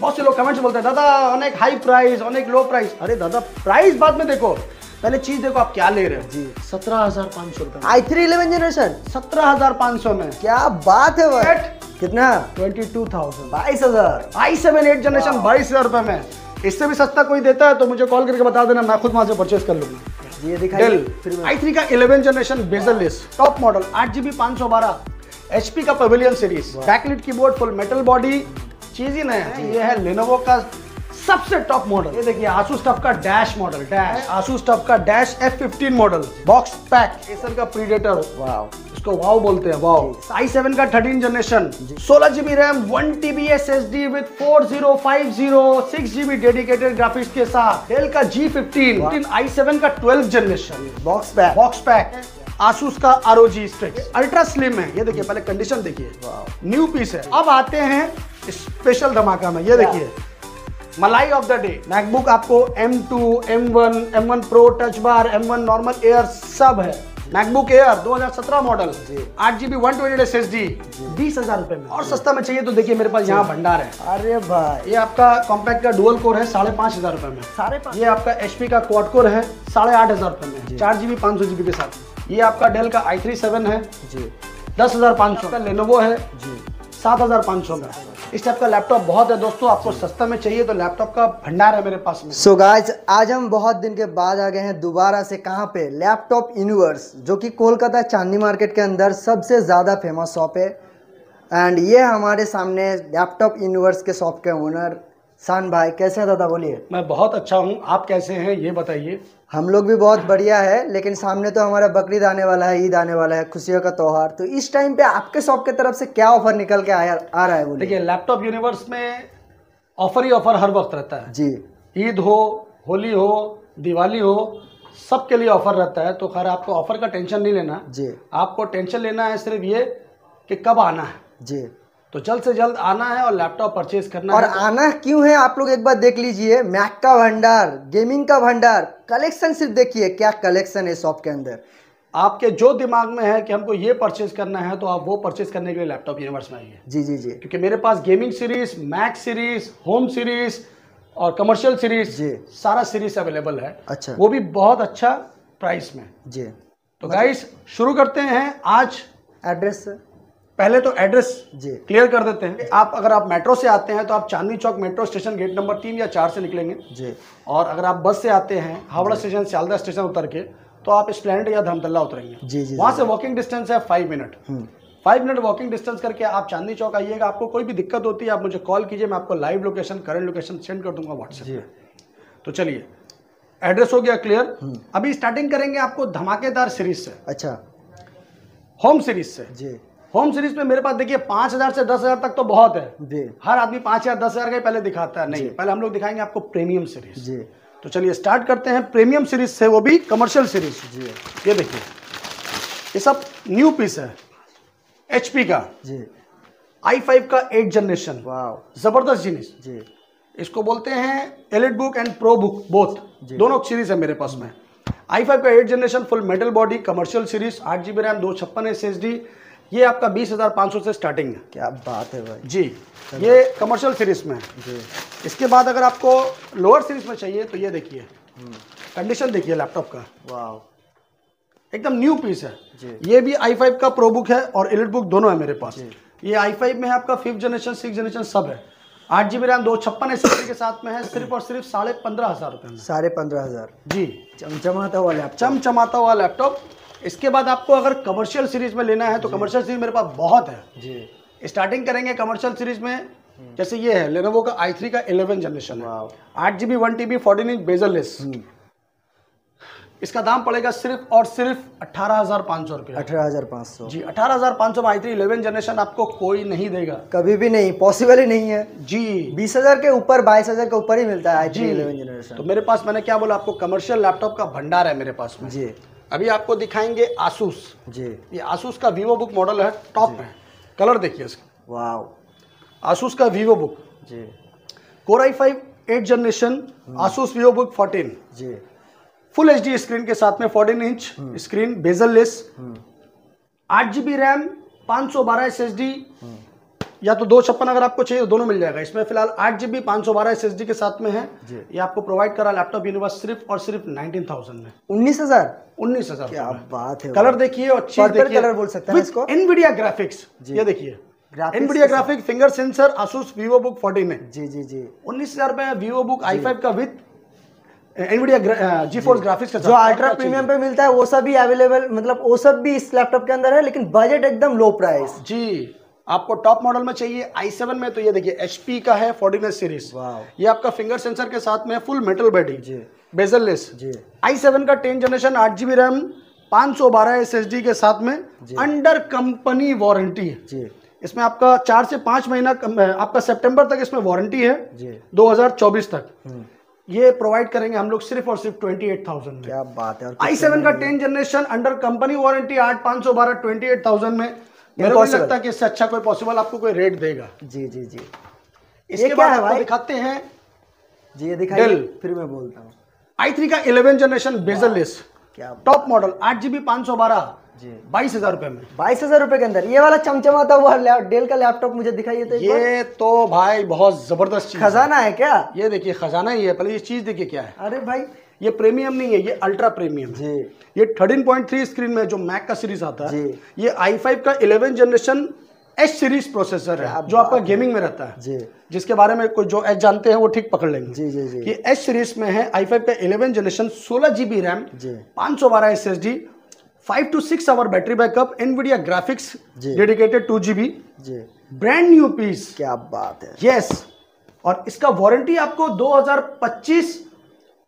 बहुत से लोग कमेंट्स बोलते हैं दादा अनेक हाई प्राइस अनेक लो प्राइस। अरे दादा प्राइस बाद में देखो, पहले चीज देखो आप क्या ले रहे हो जी। 17,500 रुपए i3 11 जनरेशन 17,500 में, क्या बात है भाई। कितना? 22,000। 22,000। i7 8 जनरेशन 22,000 रुपए में। इससे भी सस्ता कोई देता है तो मुझे कॉल करके बता देना, मैं खुद वहां से परचेस कर लूंगा। ये दिखाइए डेल i3 का 11 generation bezel-less top model 8GB 512 HP का pavilion series, backlit keyboard, full metal body, चीज ही नया है। ये है लेनोवो का सबसे टॉप मॉडल। ये देखिए आसूस टफ का dash model, dash Asus TUF का dash F15 model, box pack, Acer का प्रीडेटर, वाओ, इसको वाओ बोलते हैं, वाओ। i7 का 13 generation 16GB RAM 1TB SSD with 4050 6GB dedicated graphics के साथ। डेल का G15 i7 का 12 जनरेशन बॉक्स पैक आसूस का ROG स्ट्रिक्स अल्ट्रा स्लिम है। ये देखिए पहले कंडीशन देखिए, न्यू पीस है। अब आते हैं स्पेशल धमाका में, ये देखिए मलाई ऑफ द डे मैकबुक आपको M2 M1 M1 Pro touch bar M1 normal air सब है। MacBook air 2017 model 8GB 128 SSD 20,000 रुपए में। और सस्ता में चाहिए तो देखिए मेरे पास यहाँ भंडार है। अरे भाई ये आपका कॉम्पैक्ट का डुअल कोर है 5,500 रुपए में। 5,500। ये आपका HP का क्वाड कोर है 8,500 रुपए में 4GB 500GB के साथ। ये आपका डेल का i3 7 है जी 10,500 का। लेनोवो है जी 7,500 में। इस टाइप का लैपटॉप बहुत है दोस्तों, आपको सस्ता में चाहिए तो लैपटॉप का भंडार है मेरे पास में। सो गाइस आज हम बहुत दिन के बाद आ गए हैं दोबारा से, कहाँ पे? लैपटॉप यूनिवर्स, जो कि कोलकाता चांदनी मार्केट के अंदर सबसे ज़्यादा फेमस शॉप है। एंड ये हमारे सामने लैपटॉप यूनिवर्स के शॉप के ओनर शान भाई। कैसे हैं दादा, बोलिए। मैं बहुत अच्छा हूँ, आप कैसे हैं ये बताइए। हम लोग भी बहुत बढ़िया है, लेकिन सामने तो हमारा बकरीद आने वाला है, ईद आने वाला है, खुशियों का त्योहार। तो इस टाइम पे आपके शॉप की तरफ से क्या ऑफर निकल के आ रहा है? देखिए लैपटॉप यूनिवर्स में ऑफर ही ऑफर हर वक्त रहता है जी। ईद हो, होली हो, दिवाली हो, सबके लिए ऑफर रहता है। तो खैर आपको ऑफर का टेंशन नहीं लेना जी। आपको टेंशन लेना है सिर्फ ये कि कब आना है जी। तो जल्द से जल्द आना है और लैपटॉप परचेज करना और है। आना क्यों है आप लोग एक बार देख लीजिए, मैक का भंडार, गेमिंग का भंडार, कलेक्शन सिर्फ देखिए क्या कलेक्शन है शॉप के अंदर। आपके जो दिमाग में है कि हमको ये परचेज करना है तो आप वो परचेज करने के लिए लैपटॉप यूनिवर्स में आइए। जी जी जी। क्योंकि मेरे पास gaming series, Mac series, home series और कमर्शियल सीरीज जी सारा सीरीज अवेलेबल है। अच्छा। वो भी बहुत अच्छा प्राइस में जी। तो गाइस शुरू करते हैं आज। एड्रेस पहले तो एड्रेस जी क्लियर कर देते हैं। अगर आप मेट्रो से आते हैं तो आप Chandni Chowk metro station gate number 3 या 4 से निकलेंगे जी। और अगर आप बस से आते हैं हावड़ा स्टेशन, सियालदह स्टेशन उतर के तो आप स्प्लेंडेड या धर्मतल्ला उतरेंगे जी जी। वहां से वॉकिंग डिस्टेंस है 5 मिनट। 5 मिनट वॉकिंग डिस्टेंस करके आप चांदनी चौक आइएगा। आपको कोई भी दिक्कत होती है आप मुझे कॉल कीजिए, मैं आपको live location, current location send कर दूंगा व्हाट्सएप पे। तो चलिए एड्रेस हो गया क्लियर। अभी स्टार्टिंग करेंगे आपको धमाकेदार सीरीज से। अच्छा। होम सीरीज से जी। होम सीरीज में मेरे पास देखिए 5,000 से 10,000 तक तो बहुत है जी। हर आदमी 5,000 10,000 का ही पहले दिखाता है, नहीं पहले हम लोग दिखाएंगे आपको प्रीमियम सीरीज जी। तो चलिए स्टार्ट करते हैं प्रीमियम सीरीज से, वो भी कमर्शियल सीरीज जी। ये देखिए ये सब न्यू पीस है HP का जी। i5 का 8 जनरेशन, वाओ जबरदस्त जिनिस जी। इसको बोलते हैं elite book and pro book both, दोनों सीरीज है मेरे पास में। i5 का 8 generation full metal body commercial series 8GB RAM 256 SSD। ये आपका 20,500 से स्टार्टिंग है। क्या बात है भाई जी। ये कमर्शियल सीरीज में है जी। इसके बाद अगर आपको लोअर सीरीज में चाहिए तो ये देखिए कंडीशन देखिए लैपटॉप का, वाओ एकदम न्यू पीस है जी। ये भी i5 का प्रो बुक है और एलिट बुक दोनों है मेरे पास। ये i5 में है आपका 5th जनरेशन 6th जनरेशन सब है। 8GB रैम 256 SSD के साथ में है, सिर्फ और सिर्फ 15,500 रुपए में। 15,500 जी। चमचमाता हुआ लैपटॉप, चमचमाता हुआ लैपटॉप। इसके बाद आपको अगर कमर्शियल सीरीज में लेना है तो कमर्शियल सीरीज मेरे पास बहुत है जी। स्टार्टिंग करेंगे कमर्शियल सीरीज में, जैसे ये है लेनोवो का i3 का 11 जनरेशन है 8GB 1TB 14" बेजललेस। इसका दाम पड़ेगा सिर्फ और सिर्फ 18,500 रुपये। 18,500 जी। 18,500 में i3 11 जनरेशन आपको कोई नहीं देगा, कभी भी नहीं, पॉसिबल ही नहीं है जी। 20,000 के ऊपर 22,000 के ऊपर ही मिलता है जी। 11 जनरेशन। तो मेरे पास मैंने क्या बोला आपको, कमर्शियल लैपटॉप का भंडार है मेरे पास में जी। अभी आपको दिखाएंगे आसूस जी। ये आसूस का वीवो बुक मॉडल है, टॉप है। कलर देखिए इसका, वाओ आसूस का वीवो बुक जी। Core i5 8 generation Asus Vivo book 14 जी। फुल HD स्क्रीन के साथ में 14 inch screen bezelless 8GB RAM 512 SSD या तो 256 अगर आपको चाहिए तो दोनों मिल जाएगा। इसमें फिलहाल 8GB 512 SSD के साथ में है। ये आपको प्रोवाइड करा लैपटॉप यूनिवर्स सिर्फ और सिर्फ 19,000 में। 19,000 क्या बात है। कलर देखिए और चीज देखिए, कलर बोल सकते हैं इसको। एनवीडिया ग्राफिक्स, ये देखिए Nvidia graphic finger sensor Asus Vivo book 14 में। जी जी जी 19,000 रुपए में वीवो बुक i5 का विद एनवीडिया जीफोर्स ग्राफिक्स का जो अल्ट्रा प्रीमियम पे मिलता है वो सब भी अवेलेबल, मतलब वो सब भी इस लैपटॉप के अंदर है, लेकिन बजट एकदम लो प्राइस। जी आपको टॉप मॉडल में चाहिए i7 में, तो ये देखिए HP का है 14S सीरीज। ये आपका फिंगर सेंसर के साथ में full metal body, bezel less. i7 का 10 जनरेशन 8GB रैम 512 SSD के साथ में अंडर कंपनी वारंटी है। इसमें आपका 4 से 5 महीना आपका सितंबर तक इसमें वारंटी है 2024 तक। ये प्रोवाइड करेंगे हम लोग सिर्फ और सिर्फ 28,000 में। क्या बात है। i7 का 10 जनरेशन अंडर कंपनी वारंटी 8,512 28,000 में। मेरे को लगता है कि इससे अच्छा कोई पॉसिबल आपको कोई रेट देगा। जी जी जी। इसके बाद आपको दिखाते हैं जी, ये दिखाइए फिर मैं बोलता हूँ। i3 का 11 जनरेशन बेजल लेस क्या टॉप मॉडल 8GB 512 22,000 रुपए में। 22,000 रुपए के अंदर ये वाला चमचमाता हुआ डेल का लैपटॉप मुझे दिखाइए तो। ये तो भाई बहुत जबरदस्त चीज खजाना है क्या? ये देखिए खजाना ही है। पहले ये चीज देखिए क्या है। अरे भाई ये प्रीमियम नहीं है, ये अल्ट्रा प्रीमियम है। ये 13.3 स्क्रीन में जो मैक का सीरीज आता है, ये i5 का 11 जनरेशन एच सीरीज प्रोसेसर है जो आपका गेमिंग में रहता है। जिसके बारे में कोई जो एच जानते हैं वो ठीक पकड़ लेंगे। ये एच सीरीज में है, i5 का 11 generation 16GB RAM 512 SSD 5 to 6 hour battery backup, Nvidia graphics dedicated 2GB brand new piece. क्या बात है। यस और इसका वारंटी आपको 2025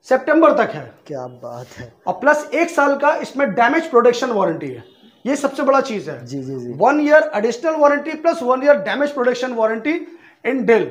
सितंबर तक है। क्या बात है। और प्लस 1 साल का इसमें डैमेज प्रोटेक्शन वारंटी है। ये सबसे बड़ा चीज है। जी जी जी 1 year additional warranty plus 1 year damage protection warranty in Dell.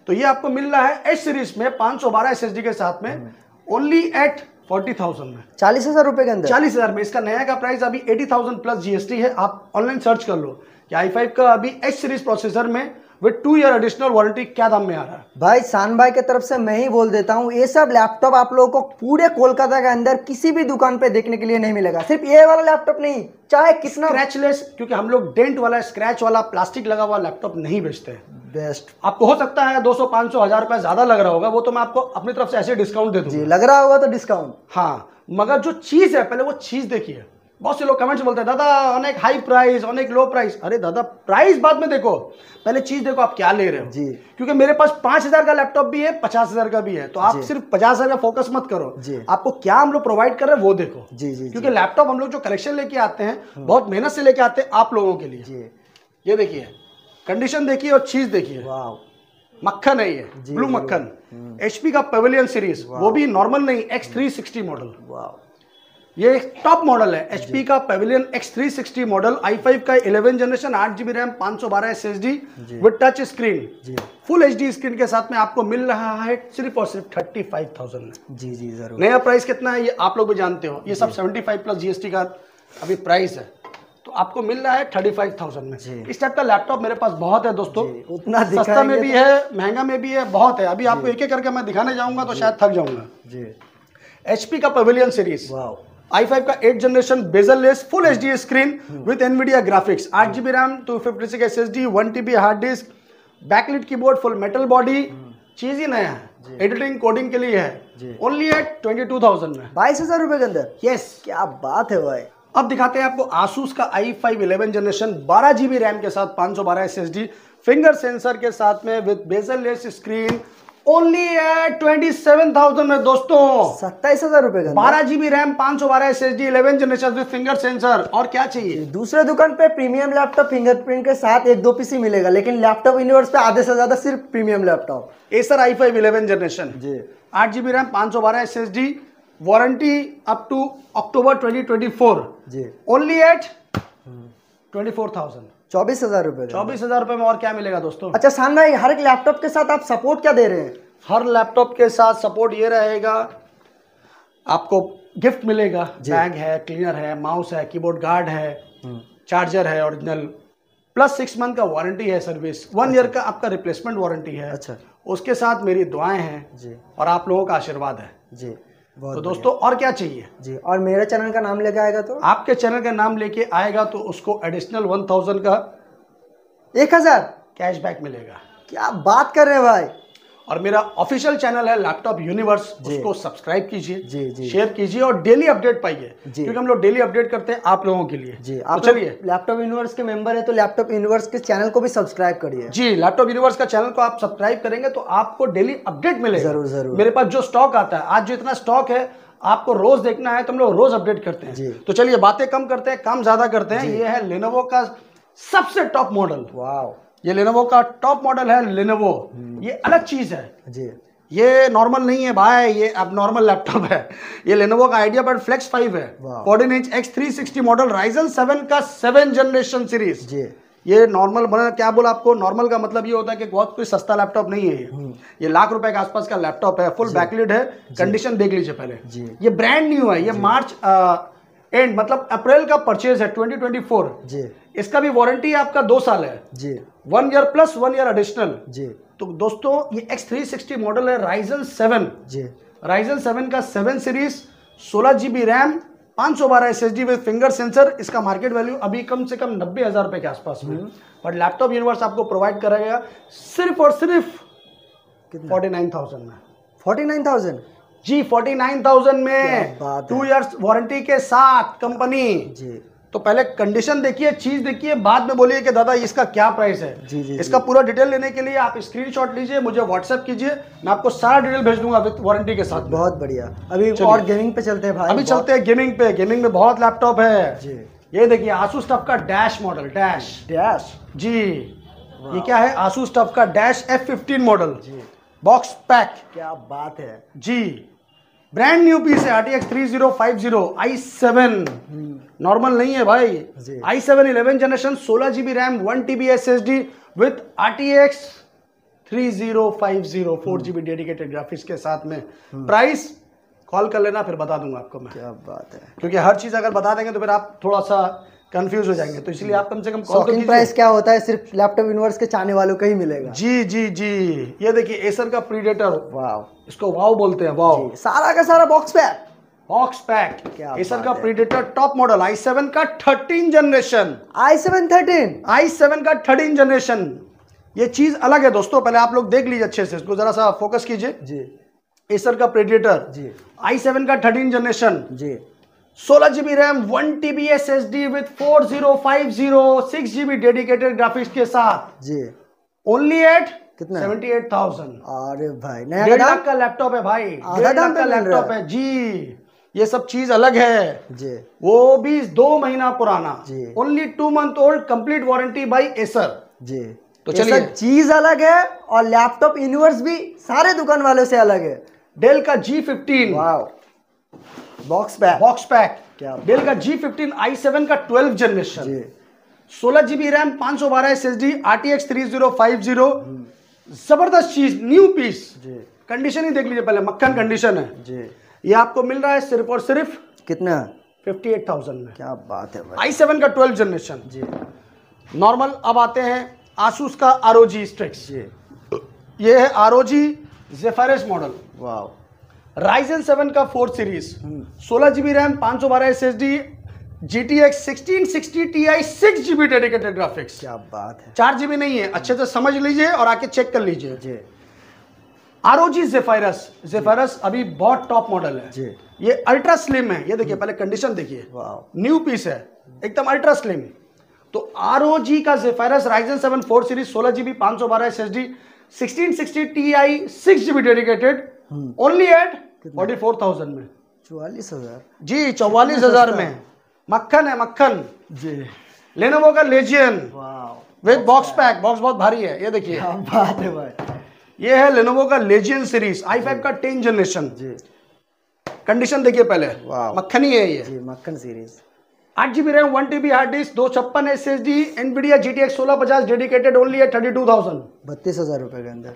तो ये आपको मिल रहा है एच सीरीज में 512 SSD के साथ में ओनली एट 40,000 में। 40,000 रुपए के अंदर। 40,000 में। इसका नया का प्राइस अभी 80,000 प्लस GST है। आप ऑनलाइन सर्च कर लो कि i5 का अभी एच सीरीज प्रोसेसर में विद 2 ईयर एडिशनल वारंटी क्या दाम में आ रहा है। भाई शान भाई की तरफ से मैं ही बोल देता हूँ, ये सब लैपटॉप आप लोगों को पूरे कोलकाता के अंदर किसी भी दुकान पे देखने के लिए नहीं मिलेगा। सिर्फ ये वाला लैपटॉप नहीं, चाहे कितना स्क्रैचलेस, क्योंकि हम लोग डेंट वाला स्क्रैच वाला प्लास्टिक लगा हुआ लैपटॉप नहीं बेचते हैं। बेस्ट। आपको हो सकता है 200 500 1000 रुपए ज्यादा लग रहा होगा, वो तो मैं आपको अपनी तरफ से ऐसे डिस्काउंट दे दूंगा। लग रहा होगा तो डिस्काउंट। हाँ मगर जो चीज है पहले वो चीज देखिए। बहुत से लोग कमेंट्स बोलते हैं दादा अनेक हाई प्राइस अनेक लो प्राइस। अरे दादा प्राइस बाद में देखो, पहले चीज देखो आप क्या ले रहे हो। क्योंकि मेरे पास 5,000 का लैपटॉप भी है 50,000 का भी है, तो आप सिर्फ 50,000 का फोकस मत करो, आपको क्या हम लोग प्रोवाइड कर रहे हैं वो देखो। क्योंकि लैपटॉप हम लोग जो कलेक्शन लेके आते हैं बहुत मेहनत से लेके आते हैं आप लोगों के लिए। ये देखिए कंडीशन देखिए और चीज देखिए, मक्खन है ये, ब्लू मक्खन। HP का पेविलियन सीरीज, वो भी नॉर्मल नहीं, X360 मॉडल। ये टॉप मॉडल है HP का पेविलियन X360 मॉडल, i5 का 11 generation 8GB RAM 512 SSD with touch screen, full HD screen के साथ में आपको मिल रहा है सिर्फ और सिर्फ 35,000 में। जी जी जरूर। नया प्राइस कितना है ये आप लोग भी जानते हो, ये सब 75 प्लस GST का अभी प्राइस है, तो आपको मिल रहा है 35,000 में। इस टाइप का लैपटॉप मेरे पास बहुत है दोस्तों, उतना सस्ता में भी है महंगा में भी है, बहुत है। अभी आपको एक एक करके मैं दिखाने जाऊंगा तो शायद थक जाऊंगा। HP का पेविलियन सीरीज, i5 का 8 generation bezel less full HD screen with Nvidia graphics, 8GB RAM 256 SSD 1TB hard disk, backlit keyboard, full metal body, चीज ही नया है, एडिटिंग कोडिंग के लिए है, ओनली एट 22,000 में। 22,000 रुपए के अंदर। यस क्या बात है भाई। अब दिखाते हैं आपको आसूस का i5 11 जनरेशन 12GB रैम के साथ 512 SSD फिंगर सेंसर के साथ में with bezel less screen, only at 27,000 में दोस्तों। 27,000 रुपए का 12GB RAM 512 SSD 11 generation with finger sensor. और क्या चाहिए। दूसरे दुकान पे प्रीमियम लैपटॉप फिंगरप्रिंट के साथ 1-2 पीस ही मिलेगा, लेकिन लैपटॉप यूनिवर्स पे आधे से ज्यादा सिर्फ premium laptop. Acer i5 11 generation 8GB RAM 512 SSD warranty up to October 2024 only at 24,000। 24,000 रुपए। 24,000 रुपए में और क्या मिलेगा दोस्तों। अच्छा शान भाई, हर एक लैपटॉप के साथ आप सपोर्ट क्या दे रहे हैं। हर लैपटॉप के साथ सपोर्ट ये रहेगा, आपको गिफ्ट मिलेगा, बैग है, क्लीनर है, माउस है, कीबोर्ड गार्ड है, चार्जर है ओरिजिनल, प्लस 6 मंथ का वारंटी है सर्विस, 1 ईयर का आपका रिप्लेसमेंट वारंटी है। अच्छा, उसके साथ मेरी दुआएं हैं और आप लोगों का आशीर्वाद है जी। तो दोस्तों और क्या चाहिए जी। और मेरे चैनल का नाम लेके आएगा तो आपके चैनल का नाम लेके आएगा तो उसको एडिशनल 1,000 का 1,000 कैशबैक मिलेगा। क्या बात कर रहे हैं भाई। और मेरा ऑफिशियल चैनल है लैपटॉप यूनिवर्स, उसको सब्सक्राइब जी, कीजिए, जी। शेयर कीजिए और डेली अपडेट पाइए, क्योंकि हम लोग डेली अपडेट करते हैं आप लोगों के लिए। जी, तो आप चलिए, लैपटॉप यूनिवर्स के मेंबर है तो लैपटॉप यूनिवर्स के चैनल को भी सब्सक्राइब करिए। जी, लैपटॉप यूनिवर्स का चैनल को आप सब्सक्राइब करेंगे तो आपको डेली अपडेट मिलेगा। जरूर जरूर। मेरे पास जो स्टॉक आता है, आज जो इतना स्टॉक है आपको रोज देखना है तो हम लोग रोज अपडेट करते हैं। तो चलिए बातें कम करते हैं, काम ज्यादा करते हैं। ये है लेनोवो का सबसे टॉप मॉडल। वाओ, ये लेनोवो का टॉप मॉडल है लेनोवो। ये अलग चीज है जी। ये नॉर्मल नहीं है भाई, ये अब नॉर्मल लैपटॉप है। ये लेनोवो का आइडियापैड फ्लेक्स 5 है, 14 इंच X360 मॉडल, Ryzen 7 का 7 जनरेशन सीरीज। जी। ये नॉर्मल बना, क्या बोला आपको, नॉर्मल का मतलब ये होता है कि बहुत कोई सस्ता लैपटॉप नहीं है। ये लाख रुपए के आसपास का लैपटॉप है, फुल बैकलिड है, कंडीशन देख लीजिए पहले। ये ब्रांड न्यू है, ये मार्च एंड मतलब अप्रैल का परचेज है 2024 जी। इसका भी वारंटी आपका 2 साल है जी, 1 ईयर प्लस 1 ईयर एडिशनल जी। तो दोस्तों ये X360 मॉडल है Ryzen 7 जी। Ryzen 7 का 7 series 16 GB RAM 512 SSD with finger sensor. इसका मार्केट वैल्यू अभी कम से कम 90,000 रुपए के आसपास में, बट लैपटॉप यूनिवर्स आपको प्रोवाइड करेगा सिर्फ और सिर्फ 49,000 में। 49,000 जी, 49,000 में 2 इयर्स वारंटी के साथ कंपनी। जी। तो पहले कंडीशन देखिए, चीज देखिए, बाद में बोलिए कि दादा इसका क्या प्राइस है। जी, जी, इसका पूरा डिटेल लेने के लिए आप स्क्रीनशॉट लीजिए, मुझे व्हाट्सएप कीजिए, मैं आपको सारा डिटेल भेज दूंगा विद वारंटी के साथ। बहुत बढ़िया। अभी और गेमिंग पे चलते हैं भाई। अभी चलते हैं गेमिंग पे। गेमिंग में बहुत लैपटॉप है जी। ये देखिए आसूस टफ का डैश मॉडल, डैश जी। ये क्या है, आसूस टफ का डैश F15 मॉडल जी। Box pack. क्या बात है जी, ब्रांड न्यू पीस है RTX 3050 i7, नॉर्मल नहीं है भाई। i7 11 generation 16 GB RAM 1 TB SSD with RTX 3050 4 GB dedicated graphics के साथ में। प्राइस कॉल कर लेना, फिर बता दूंगा आपको मैं। क्या बात है। क्योंकि हर चीज अगर बता देंगे तो फिर आप थोड़ा सा कंफ्यूज हो जाएंगे, तो इसलिए आप कम से कम कॉल तो कीजिए। प्राइस क्या होता है सिर्फ लैपटॉप यूनिवर्स के चाहने वालों को ही मिलेगा। जी जी जी, ये देखिए एसर का प्रीडेटर, वाव, इसको वाव बोलते हैं, वाव। सारा का सारा बॉक्स पैक। एसर का प्रीडेटर टॉप मॉडल i7 का 13 जनरेशन, i7 का 13 जनरेशन। ये चीज अलग है दोस्तों, पहले आप लोग देख लीजिए अच्छे से, इसको जरा सा फोकस कीजिए जी। एसर का प्रीडेटर जी, i7 का 13 जनरेशन जी, 16 GB RAM 1 TB SSD with 4050 6 GB dedicated graphics के साथ जी। ओनली एट कितना 78,000। अरे भाई, 1.5 लाख का लैपटॉप है भाई, 1.5 लाख का लैपटॉप है जी। ये सब चीज अलग है जी, वो भी 2 महीना पुराना जी, only 2 month old, complete warranty by Acer जी। तो चलिए, चीज अलग है और लैपटॉप यूनिवर्स भी सारे दुकान वालों से अलग है। डेल का G15 बॉक्स पैक, डेल का G15 i7 का 12 generation 16 GB RAM 512 SSD RTX 3050। जबरदस्त चीज, न्यू पीस। कंडीशन ही देख लीजिए पहले, मक्खन कंडीशन है जी। ये आपको मिल रहा है सिर्फ और सिर्फ कितना 58,000 में। क्या बात है भाई। i7 का 12 जनरेशन जी, नॉर्मल। अब आते हैं आसूस का ROG Strix जी। ये है ROG Zephyrus मॉडल, वाव। Ryzen 7 का 4 series 16 GB RAM 512 SSD GTX 1660 Ti 6 GB dedicated graphics. क्या बात है। 4 GB नहीं है, अच्छे से समझ लीजिए और आके चेक कर लीजिए जी। ROG Zephyrus अभी बहुत टॉप मॉडल है जी। ये अल्ट्रा स्लिम है, ये देखिए पहले कंडीशन देखिए, न्यू पीस है एकदम अल्ट्रा स्लिम। तो ROG का Zephyrus Ryzen 7 4 series 16 GB 512 SSD 1660 Ti 6 GB dedicated only at 44,000 में। 44,000 जी, 44,000 में। मक्खन है, मक्खन जी। लेनोवो का Legion with box pack, box बहुत भारी है, ये देखिए। क्या बात है भाई। ये है लेनोवो का लेजियन सीरीज i5 का 10 जनरेशन जी। कंडीशन देखिए पहले, मक्खन ही है ये जी, मक्खन series. 8 GB RAM 1 TB hard disk 256 SSD NVIDIA GTX 1650 dedicated only at 32,000, 32,000 रुपए के अंदर।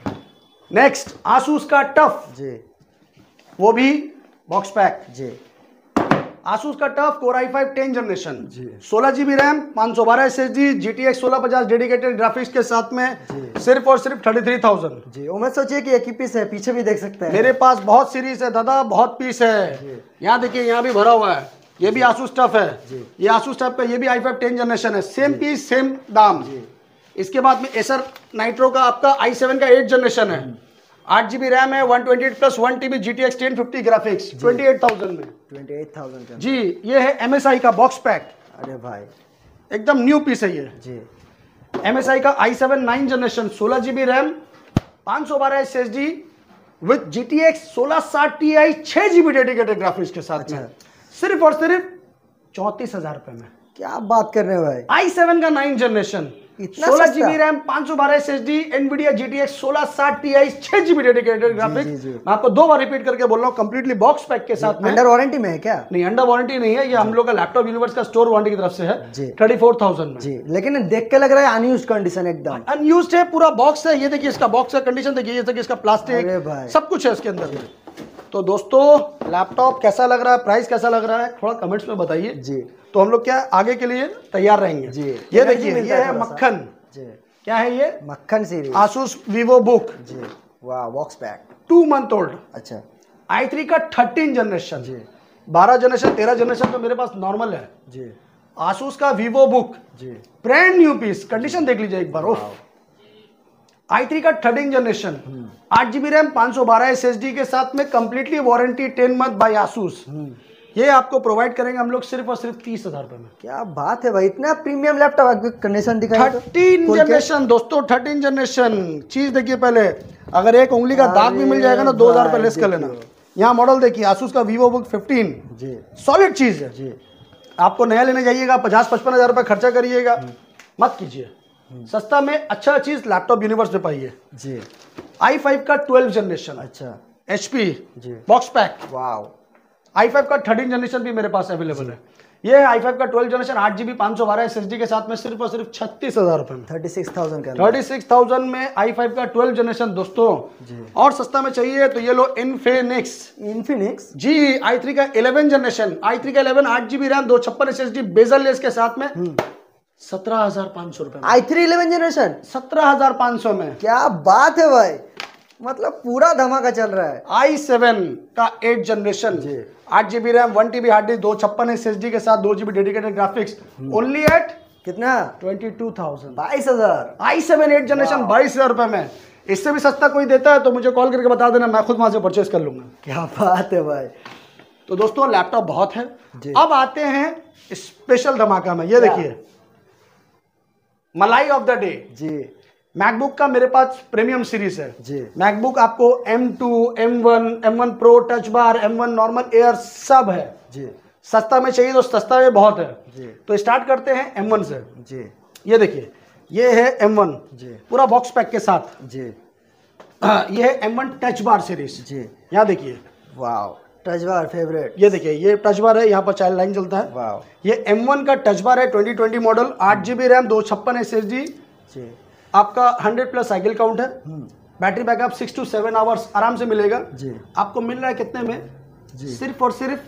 नेक्स्ट आसूस का टफ जी, वो भी बॉक्स पैक जी। आसूस का टफ Core i5 10 जनरेशन जी, 16 GB RAM 512 SSD GTX 1650 dedicated graphics के साथ में सिर्फ और सिर्फ 33,000 जी। मैं सोचिए कि एक ही पीस है, पीछे भी देख सकते हैं। मेरे पास बहुत सीरीज है दादा, बहुत पीस है। यहाँ देखिए, यहाँ भी भरा हुआ है, ये भी आसूस टफ है, ये आसूस टफ का, ये भी i5 10 जनरेशन है, सेम पीस सेम दाम। इसके बाद में एसर नाइट्रो का आपका i7 का 8 जनरेशन है, 8 GB रैम है, 128 प्लस 1 TB GTX 1050 ग्राफिक्स 28,000 में। 28,000 का जी, ये है MSI का बॉक्स पैक, अरे भाई एकदम न्यू पीस है ये जी। MSI का i7 9 generation, 16 GB RAM, 512 SSD with GTX 1660 Ti 6 GB dedicated graphics के साथ में, सिर्फ और सिर्फ 34,000 रुपए में। क्या बात कर रहे हो भाई, i7 का 9 जनरेशन, इतना 16 सस्ता? GB RAM, 512 SSD, NVIDIA GTX 1660 Ti 6 GB dedicated graphics. मैं आपको 2 बार रिपीट करके बोल रहा हूँ, कंप्लीटली बॉक्स पैक के साथ में। अंडर वारंटी में है क्या? नहीं, अंडर वारंटी नहीं है, ये हम लोग का लैपटॉप यूनिवर्स का स्टोर वारंटी की तरफ से है जी। 34,000 में जी, लेकिन देख के लग रहा है अनयूज्ड कंडीशन एकदम। अनयूज्ड है, पूरा बॉक्स है। ये देखिए इसका बॉक्स का कंडीशन देखिए, ये देखिए इसका अरे प्लास्टिक भाई। सब कुछ है इसके अंदर। तो दोस्तों लैपटॉप कैसा लग रहा है, प्राइस कैसा लग रहा है, थोड़ा कमेंट्स में बताइए जी। तो हम लोग क्या आगे के लिए तैयार रहेंगे जी। ये देखिए, ये है थोड़ा सा। मक्खन। जी, क्या है ये? मक्खन सीरीज। आसूस वीवो बुक, जी, वाह, बॉक्स पैक। 2 मंथ ओल्ड, अच्छा i3 का 13 जनरेशन, जी 12 जनरेशन 13 जनरेशन तो मेरे पास नॉर्मल है। जी आसूस का वीवो बुक, जी, ब्रांड न्यू पीस, कंडीशन देख लीजिए एक बार। i3 का 13 जनरेशन, 8 GB रैम, 512 SSD के साथ में, completely warranty 10 month by Asus. ये आपको प्रोवाइड करेंगे हम लोग सिर्फ और सिर्फ 30,000 रुपए में। क्या बात है भाई, इतना प्रीमियम लैपटॉप, कंडीशन दिखाई तो। 13 खोल के। जनरेशन दोस्तों, 13 जनरेशन। चीज देखिए पहले, अगर एक उंगली का दाग भी मिल जाएगा ना 2,000 रुपए लेस कर लेना। यहाँ मॉडल देखिए आसूस का वीवो बुक 15, जी सॉलिड चीज है। जी, आपको नया लेने जाइएगा 50-55 हजार रुपए खर्चा करिएगा, मत कीजिए। सस्ता में अच्छा चीज लैपटॉप यूनिवर्स में पाइए। जी, i5 का 12 जनरेशन, अच्छा HP जी, बॉक्स पैक। वाह, i5 का 13 जनरेशन भी मेरे पास अवेलेबल है। ये है i5 का 12 जनरेशन, 8 GB 512 SSD के साथ में, सिर्फ और सिर्फ 36,000 रुपए में। 36,000 का 36,000 में i5 का 12 जनरेशन दोस्तों। जी। और सस्ता में चाहिए तो ये लो इन्फिनिक्स। इन्फिनिक्स। जी, i3 का 11 जनरेशन, i3 का 11, 8 GB RAM, 256 SSD bezel less के साथ में, 17,500 रुपए में। i3 11 जनरेशन 17,500 में। क्या बात है भाई, मतलब पूरा धमाका चल रहा है। i7 का 8 generation, 8 GB RAM, 1 TB hard disk, 256 SSD के साथ, 2 GB dedicated graphics, only at कितना? 22,000। 22,000। i7 8 जनरेशन 22,000 रुपए में। इससे भी सस्ता कोई देता है तो मुझे कॉल करके बता देना, मैं खुद वहां से परचेस कर लूंगा। क्या बात है भाई। तो दोस्तों लैपटॉप बहुत है। जी। अब आते हैं स्पेशल धमाका में। ये देखिए मलाई ऑफ द डे, जी मैकबुक का मेरे पास प्रीमियम सीरीज है। जी, मैकबुक आपको M2, M1, M1 pro, touch bar, M1 normal air सब है। जी सस्ता में चाहिए तो सस्ता में बहुत है। जी तो स्टार्ट करते हैं M1 से। जी ये देखिए, ये है M1 जी पूरा बॉक्स पैक के साथ। जी ये है M1 टच बार सीरीज। जी, यहाँ देखिए, वाह, टच बार फेवरेट। ये देखिए, ये टच बार है, यहाँ पर चाइल्ड लाइन चलता है। वाह, ये M1 का टच बार है, 2020 मॉडल, 8 GB रैम, 256 SSD, जी आपका 100 प्लस साइकिल काउंट है। बैटरी बैकअप 6 to 7 आवर्स आराम से मिलेगा। जी आपको मिल रहा है कितने में? जी, सिर्फ और सिर्फ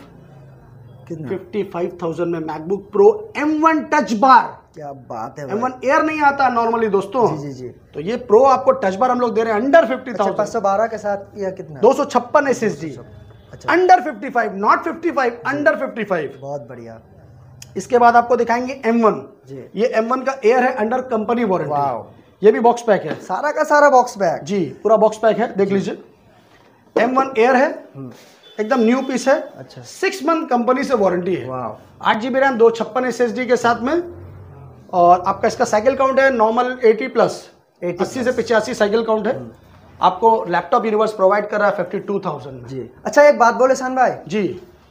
कितना? 55,000 में MacBook pro M1 touch bar. क्या बात है भाई। M1 एयर नहीं आता नॉर्मली दोस्तों। जी जी जी, तो ये प्रो आपको टच बार हम लोग दे रहे हैं अंडर 50,000। 512 के साथ या कितना? 256 SSD, अच्छा, अंडर 55, नॉट 55, अंडर 55। बहुत बढ़िया। इसके बाद आपको दिखाएंगे M1। जी, ये M1 का एयर है अंडर कंपनी वारंटी। वाह, ये भी बॉक्स पैक है। सारा का सारा बॉक्स बैग। जी, पूरा बॉक्स पैक है, देख लीजिए। M1 एयर है, एकदम न्यू पीस है। अच्छा, 6 मंथ कंपनी से वारंटी है। वाह, 8 GB रैम, 256 SSD के साथ में। और आपका इसका साइकिल काउंट है नॉर्मल 80 प्लस, 80 से 85 साइकिल काउंट है। आपको लैपटॉप यूनिवर्स प्रोवाइड कर रहा है 52,000 में। जी। अच्छा, एक बात बोले शान भाई, जी,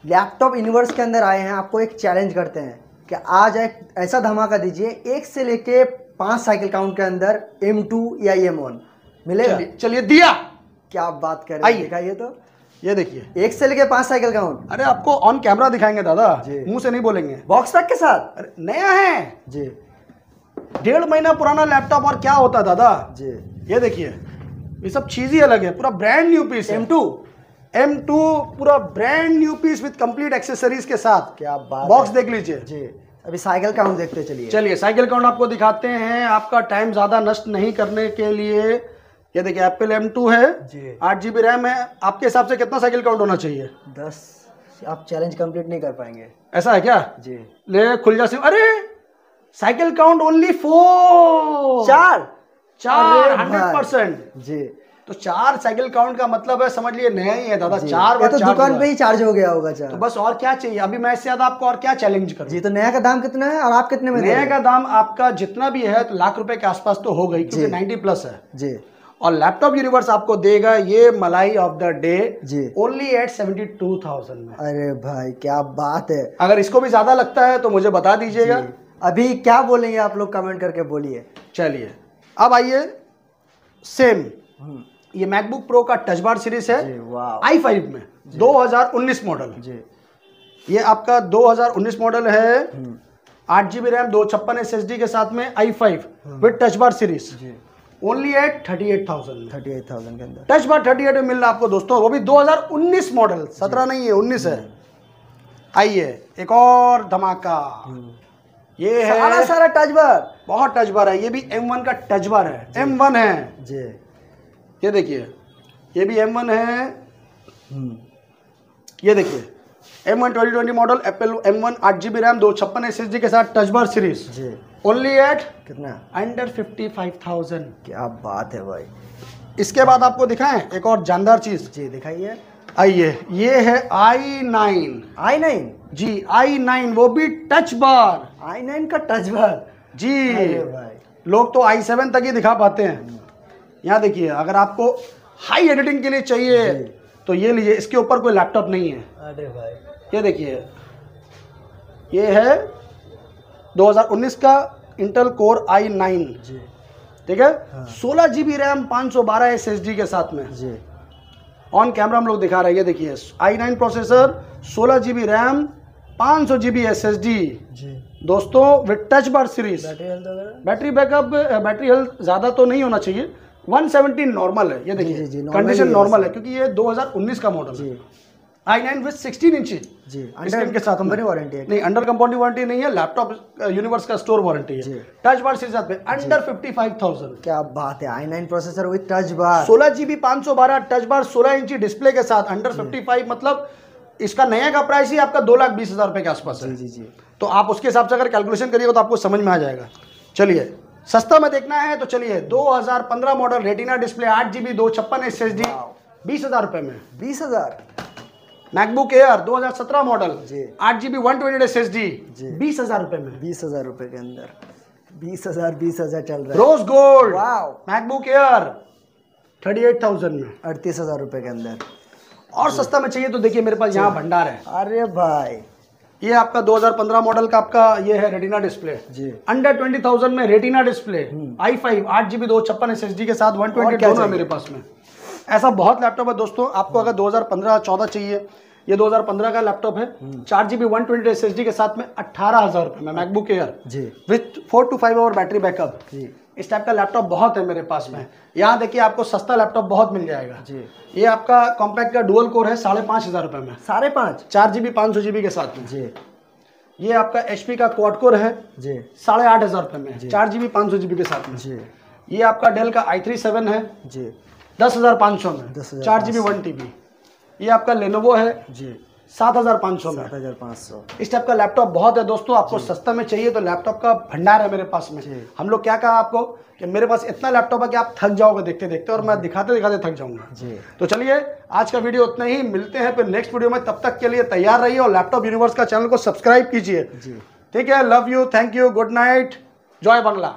लैपटॉप यूनिवर्स के अंदर आए हैं, आपको एक चैलेंज करते हैं कि आज एक ऐसा धमाका दीजिए, 1 से लेके 5 साइकिल काउंट के अंदर M2 या M1 मिलेगा। चलिए दिया। क्या बात कर रहे आइए। हैं, दिखाइए तो। ये देखिए, 1 से लेके 5 साइकिल काउंट। अरे आपको ऑन कैमरा दिखाएंगे दादा, जी। मुंह से नहीं बोलेंगे। बॉक्स पैक के साथ। अरे नया है, जी 1.5 महीना पुराना लैपटॉप, और क्या होता है दादा। जी, ये देखिए, ये सब चीज ही अलग है, पूरा ब्रांड न्यू पीस है। M2 पूरा brand new peace with complete accessories के साथ। क्या बात बॉक्स है। देख लीजिए। जी, अभी साइकिल काउंट देखते चलिए। चलिए साइकिल काउंट आपको दिखाते हैं, आपका टाइम ज्यादा नष्ट नहीं करने के लिए। ये देखिए, एप्पल M2 है जी, 8 GB रैम है। आपके हिसाब से कितना साइकिल काउंट होना चाहिए? 10। आप चैलेंज कंप्लीट नहीं कर पाएंगे। ऐसा है क्या? जी, ले खुल जा सिम। अरे साइकिल काउंट ओनली 4। चार 100% जी। तो 4 साइकिल काउंट का मतलब है, समझ लिए नया ही है दादा। 4 ये बार तो चार्ज दुकान हुआ पे है। ही चार्ज हो गया होगा चार। तो बस और क्या चाहिए, अभी मैं इससे ज्यादा आपको और क्या चैलेंज करूं। जी। तो नया का दाम कितना है और आप कितने में दे रहे नया हैं? का दाम आपका जितना भी है तो लाख रुपए के आसपास तो हो गई, क्योंकि 90 प्लस है। जी और लैपटॉप यूनिवर्स आपको देगा ये मलाई ऑफ द डे जी ओनली एट 72,000 में। अरे भाई क्या बात है। अगर इसको भी ज्यादा लगता है तो मुझे बता दीजिएगा। जी। अभी क्या बोलेंगे आप लोग, कमेंट करके बोलिए। चलिए अब आइए, सेम ये मैकबुक प्रो का टच बार सीरीज है जी, वाह। i5 में 2019 मॉडल। जी ये आपका 2019 मॉडल है, 8 GB रैम 256 SSD के साथ में i5 with touch bar series जी। ओनली एट 38,000 में। 38,000 के अंदर टच बार 38 में मिल रहा है आपको दोस्तों, वो भी 2019 मॉडल, 17 नहीं है 19 है। आइए एक और धमाका, ये है सारा टच बार, बहुत टच बार है। ये भी M1 का टच बार है, M1 है जी। ये देखिए, ये भी M1 है। ये देखिए M1 2020 model Apple M1 8 GB RAM 256 SSD के साथ टच बार सीरीज जी। ओनली एट कितना? अंडर 55,000। क्या बात है भाई। इसके बाद आपको दिखाएं एक और जानदार चीज। जी दिखाइए। आइए, ये है i9। i9 जी i9, वो भी टच बार। i9 का टच बार जी भाई। लोग तो i7 तक ही दिखा पाते हैं। यहाँ देखिए, अगर आपको हाई एडिटिंग के लिए चाहिए तो ये लीजिए, इसके ऊपर कोई लैपटॉप नहीं है। अरे भाई ये देखिए, ये है 2019 का इंटेल कोर i9, जी। ठीक है। 16 GB रैम 512 SSD के साथ में। जी ऑन कैमरा हम लोग दिखा रहे हैं, ये देखिए i9 processor, 16 GB RAM 500 GB SSD जी। दोस्तों with touch bar series. Battery health वगैरह? बैटरी बैकअप, बैटरी हेल्थ ज़्यादा तो नहीं होना चाहिए, 170 नॉर्मल है। ये देखिए जी, normal कंडीशन ही है नॉर्मल है, वैसे। क्योंकि ये 2019 का मॉडल है। i9 विद 16 इंच जी। इसके अंडर के साथ कंपनी वारंटी है? नहीं, अंडर कंपाउंडिंग वारंटी नहीं है, लैपटॉप यूनिवर्स का स्टोर वारंटी जी। है। टच बार सीरीज साथ में अंडर 55,000। क्या बात है। i9 processor with touch bar, 16 GB 512 touch bar, 16 इंची डिस्प्ले के साथ, अंडर 55, मतलब इसका नया का प्राइस ही आपका 2,20,000 रुपए के आसपास है। जी जी। तो आप उसके हिसाब से अगर कैलकुलेशन करिएगा तो आपको समझ में आ जाएगा। चलिए सस्ता में देखना है तो चलिए 2015 model retina display 8 GB 256 SSD 20,000 रुपए में। 20,000। मैकबुक एयर 2017 मॉडल जी। 8 GB 128 SSD जी। 20,000 रुपए में। 20,000 रुपए के अंदर 20,000 चल रहा है। Rose gold wow. MacBook Air 38,000 में। 38,000 रुपए के अंदर। और सस्ता में चाहिए तो देखिए मेरे पास यहाँ भंडार है। अरे भाई ये आपका 2015 मॉडल का आपका ये है रेटिना डिस्प्ले जी। अंडर 20,000 में। Retina display i5 8 GB 256 SSD के साथ 128 दोनों है मेरे पास में। ऐसा बहुत लैपटॉप है दोस्तों। आपको अगर 2015-14 चाहिए, ये 2015 का लैपटॉप है, 4 GB 128 SSD के साथ में 18,000 रुपए में मैकबुक एयर जी। With 4 to 5 hour battery backup. जी। इस टाइप का लैपटॉप बहुत है मेरे पास में। यहाँ देखिए आपको सस्ता लैपटॉप बहुत मिल जाएगा जी। ये आपका कॉम्पैक्ट का डुअल कोर है 5,500 रुपए में, 5.5। 4 GB 500 GB के साथ में। जी ये आपका HP का क्वाड कोर है जी। 8,500 रुपए में, 4 GB 500 GB के साथ में। जी ये आपका डेल का i3 है जी। 10,500 में, 10,500 4 GB 1 TB। ये आपका लेनोवो है जी 7,500 में। 7,500। इस टाइप का लैपटॉप बहुत है दोस्तों। आपको सस्ता में चाहिए तो लैपटॉप का भंडार है मेरे पास में। हम लोग क्या कहा आपको कि मेरे पास इतना लैपटॉप है कि आप थक जाओगे देखते देखते, और मैं दिखाते दिखाते थक जाऊंगा जी। तो चलिए आज का वीडियो उतना ही, मिलते हैं फिर नेक्स्ट वीडियो में। तब तक के लिए तैयार रहिए और लैपटॉप यूनिवर्स का चैनल को सब्सक्राइब कीजिए। ठीक है, love you, thank you, good night, जय बांग्ला।